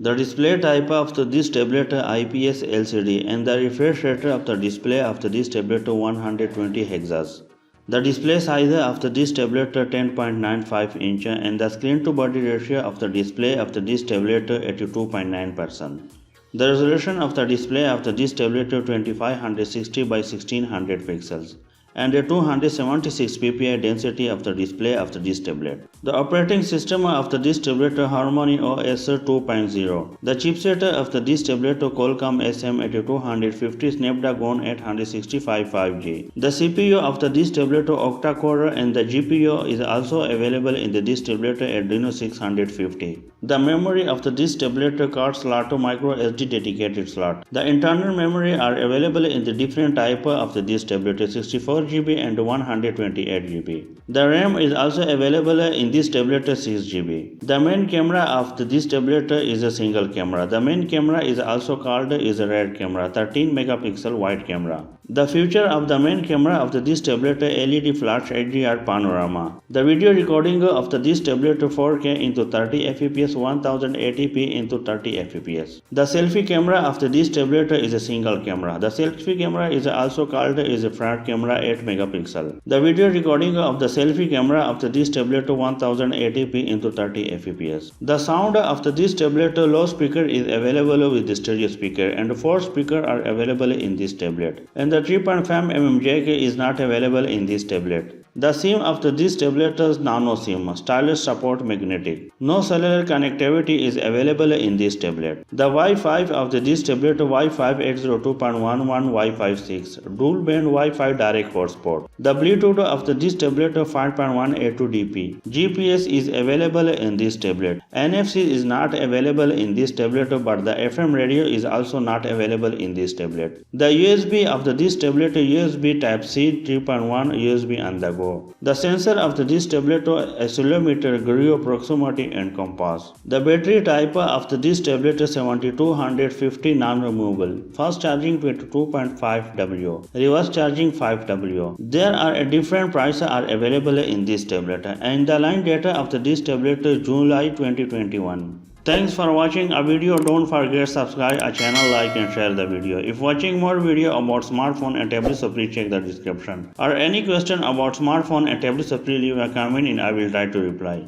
The display type of this tablet IPS LCD and the refresh rate of the display of this tablet 120 Hz. The display size of this tablet 10.95 inch and the screen to body ratio of the display of this tablet 82.9%. The resolution of the display of this tablet 2560 by 1600 pixels and a 276 ppi density of the display of this tablet. The operating system of this tablet HarmonyOS 2.0. The chipset of this tablet Qualcomm SM8250 Snapdragon 865 5G. The CPU of this tablet Octa core and the GPU is also available in this tablet Adreno 650. The memory of this tablet card slot micro SD dedicated slot. The internal memory are available in the different type of this tablet 64 GB and 128 GB. The RAM is also available in this tablet 6 GB. The main camera of this tablet is a single camera. The main camera is also called is a rear camera, 13 megapixel wide camera. The feature of the main camera of this tablet LED flash HDR panorama. The video recording of this tablet 4K into 30 fps 1080p into 30 fps. The selfie camera of this tablet is a single camera. The selfie camera is also called is a front camera 8 megapixel. The video recording of the selfie camera of this tablet 1080p into 30 fps. The sound of this tablet low speaker is available with the stereo speaker and 4 speakers are available in this tablet. And the 3.5 mm jack is not available in this tablet. The SIM of this tablet is nano SIM, stylus support magnetic. No cellular connectivity is available in this tablet. The Wi-Fi of this tablet Wi-Fi 802.11 Wi-Fi 6, dual band Wi-Fi direct hotspot. The Bluetooth of this tablet 5.182 dp. GPS is available in this tablet. NFC is not available in this tablet, but the FM radio is also not available in this tablet. The USB of this tablet USB Type-C 3.1 USB on the go. The sensor of this tablet accelerometer, gyro, proximity and compass. The battery type of this tablet 7250 non-removable. Fast charging 22.5 W. Reverse charging 5 W. There are different prices are available in this tablet and the line data of this tablet July 2021. Thanks for watching a video. Don't forget subscribe our channel, like and share the video. If watching more video about smartphone and tablet, so please check the description. Or any question about smartphone and tablet, so please leave a comment and I will try to reply.